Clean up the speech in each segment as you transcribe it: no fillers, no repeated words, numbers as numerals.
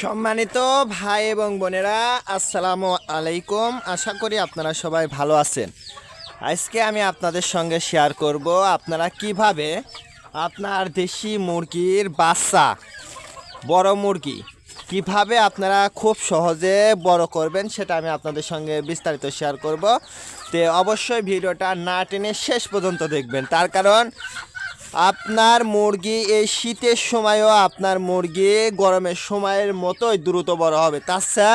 সম্মানিত ভাই এবং বোনেরা, আসসালামু আলাইকুম। আশা করি আপনারা সবাই ভালো আছেন। আজকে আমি আপনাদের সঙ্গে শেয়ার করব আপনারা কিভাবে আপনার দেশি মুরগির বাচ্চা, বড় মুরগি কিভাবে আপনারা খুব সহজে বড় করবেন, সেটা আমি আপনাদের সঙ্গে বিস্তারিত শেয়ার করব। তো অবশ্যই ভিডিওটা না টেনে শেষ পর্যন্ত দেখবেন, তার কারণ আপনার মুরগি এই শীতের সময়ও আপনার মুরগি গরমের সময়ের মতোই দ্রুত বড় হবে। তাছাড়া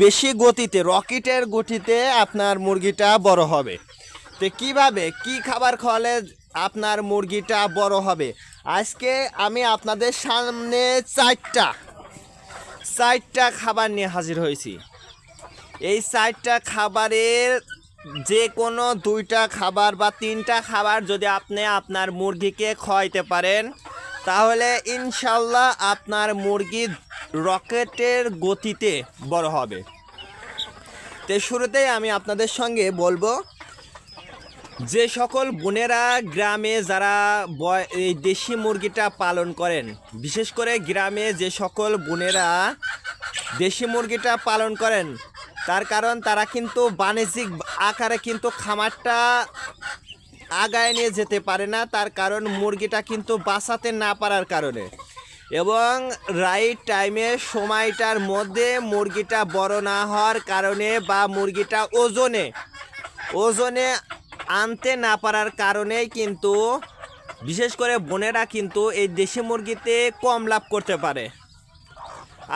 বেশি গতিতে, রকেটের গতিতে আপনার মুরগিটা বড় হবে। তো কিভাবে কি খাবার খাওয়ালে আপনার মুরগিটা বড় হবে, আজকে আমি আপনাদের সামনে চারটা খাবার নিয়ে হাজির হয়েছি। এই চারটা খাবারের যে কোনো দুইটা খাবার বা তিনটা খাবার যদি আপনি আপনার মুরগিকে খাওয়াইতে পারেন, তাহলে ইনশাল্লাহ আপনার মুরগি রকেটের গতিতে বড় হবে। তো শুরুতেই আমি আপনাদের সঙ্গে বলবো, যে সকল বোনেরা গ্রামে যারা এই দেশি মুরগিটা পালন করেন, বিশেষ করে গ্রামে যে সকল বোনেরা দেশি মুরগিটা পালন করেন, তার কারণ তারা কিন্তু বাণিজ্যিক আকারে কিন্তু খামারটা আগায় নিয়ে যেতে পারে না, তার কারণ মুরগিটা কিন্তু বাঁচাতে না পারার কারণে, এবং রাইট টাইমে সময়টার মধ্যে মুরগিটা বড় না হওয়ার কারণে বা মুরগিটা ওজনে আনতে না পারার কারণেই কিন্তু বিশেষ করে বোনেরা কিন্তু এই দেশি মুরগিতে কম লাভ করতে পারে।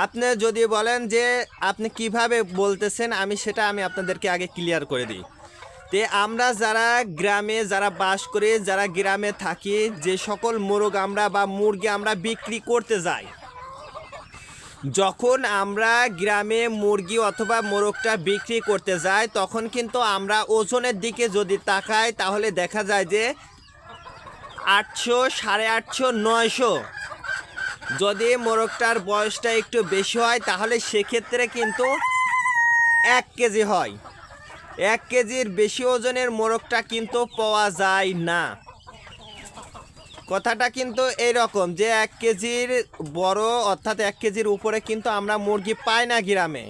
আপনি যদি বলেন যে আপনি কিভাবে বলতেছেন, আমি আপনাদেরকে আগে ক্লিয়ার করে দিই। তে আমরা যারা গ্রামে যারা বাস করি, যারা গ্রামে থাকি, যে সকল মোরগ আমরা বা মুরগি আমরা বিক্রি করতে যাই, যখন আমরা গ্রামে মুরগি অথবা মোরগটা বিক্রি করতে যাই, তখন কিন্তু আমরা ওজনের দিকে যদি তাকাই, তাহলে দেখা যায় যে 800, 850, 900। যদি মোরগটার বয়সটা একটু বেশি হয়, তাহলে সেক্ষেত্রে কিন্তু 1 কেজি হয়। 1 কেজির বেশি ওজনের মোরগটা কিন্তু পাওয়া যায় না। কথাটা কিন্তু এইরকম যে 1 কেজির বড় অর্থাৎ 1 কেজির উপরে কিন্তু আমরা মুরগি পাই না গ্রামে।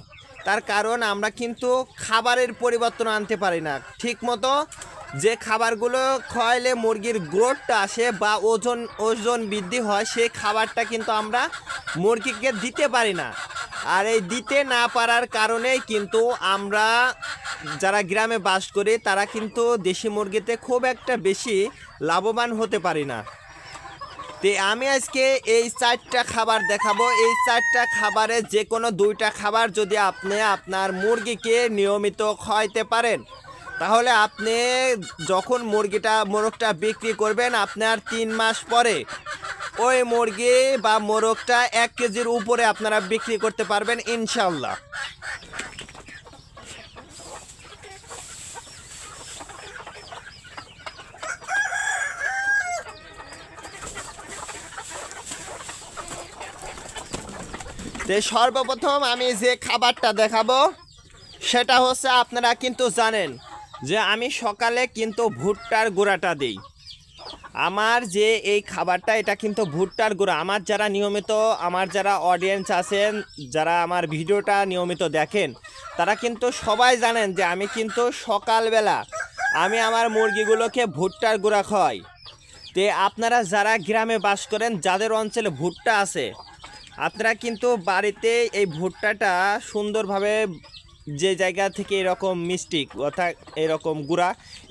তার কারণ আমরা কিন্তু খাবারের পরিবর্তন আনতে পারি না ঠিক মতো। যে খাবারগুলো খাওয়াইলে মুরগির গ্রোথটা আসে বা ওজন বৃদ্ধি হয়, সেই খাবারটা কিন্তু আমরা মুরগিকে দিতে পারি না। আর এই দিতে না পারার কারণেই কিন্তু আমরা যারা গ্রামে বাস করি, তারা কিন্তু দেশি মুরগিতে খুব একটা বেশি লাভবান হতে পারি না। তো আমি আজকে এই 4টা খাবার দেখাবো। এই 4টা খাবারে যে কোনো দুইটা খাবার যদি আপনি আপনার মুরগিকে নিয়মিত খাওয়াইতে পারেন, তাহলে আপনি যখন মোরগটা বিক্রি করবেন, আপনার 3 মাস পরে ওই মুরগি বা মোরগটা 1 কেজির উপরে আপনারা বিক্রি করতে পারবেন ইনশাল্লাহ। তো সর্বপ্রথম আমি যে খাবারটা দেখাবো, সেটা হচ্ছে, আপনারা কিন্তু জানেন যে আমি সকালে কিন্তু ভুট্টার গুঁড়াটা দিই। আমার যে এই খাবারটা, এটা কিন্তু ভুট্টার গুঁড়া। আমার যারা অডিয়েন্স আছেন, যারা আমার ভিডিওটা নিয়মিত দেখেন, তারা কিন্তু সবাই জানেন যে আমি কিন্তু সকালবেলা আমি আমার মুরগিগুলোকে ভুট্টার গুঁড়া খাওয়াই। তো আপনারা যারা গ্রামে বাস করেন, যাদের অঞ্চলে ভুট্টা আছে, আপনারা কিন্তু বাড়িতে এই ভুট্টাটা সুন্দরভাবে, যে জায়গা থেকে এরকম মিষ্টি অর্থাৎ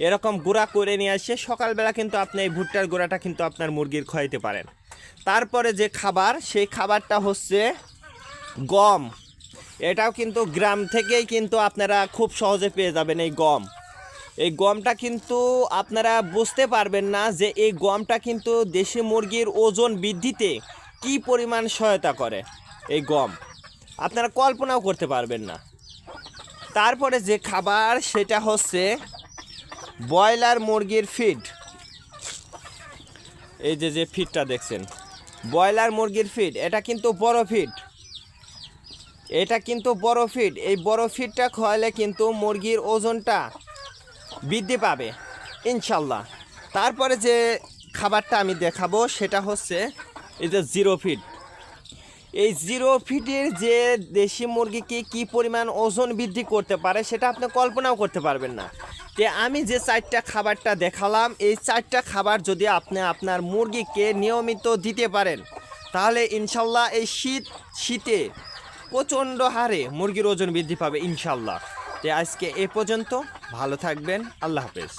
এরকম গুঁড়া করে নিয়ে আসে, সকালবেলা কিন্তু আপনি এই ভুট্টার গুঁড়াটা কিন্তু আপনার মুরগির খাওয়াইতে পারেন। তারপরে যে খাবার, সেই খাবারটা হচ্ছে গম। এটাও কিন্তু গ্রাম থেকেই কিন্তু আপনারা খুব সহজে পেয়ে যাবেন। এই গমটা কিন্তু আপনারা বুঝতে পারবেন না যে এই গমটা কিন্তু দেশি মুরগির ওজন বৃদ্ধিতে কি পরিমাণ সহায়তা করে। এই গম আপনারা কল্পনাও করতে পারবেন না। তারপরে যে খাবার, সেটা হচ্ছে ব্রয়লার মুরগির ফিড। এই যে ফিডটা দেখছেন, ব্রয়লার মুরগির ফিড, এটা কিন্তু বড় ফিড। এই বড় ফিডটা খাওয়ালে কিন্তু মুরগির ওজনটা বৃদ্ধি পাবে ইনশাল্লাহ। তারপরে যে খাবারটা আমি দেখাবো, সেটা হচ্ছে এই যে জিরো ফিড। এই 0 ফিটের যে দেশি মুরগিকে কি পরিমাণ ওজন বৃদ্ধি করতে পারে সেটা আপনি কল্পনাও করতে পারবেন না। তে আমি যে 4টা খাবারটা দেখালাম, এই 4টা খাবার যদি আপনি আপনার মুরগিকে নিয়মিত দিতে পারেন, তাহলে ইনশাল্লাহ এই শীতে প্রচণ্ড হারে মুরগির ওজন বৃদ্ধি পাবে ইনশাল্লাহ। তে আজকে এ পর্যন্ত, ভালো থাকবেন, আল্লাহ হাফেজ।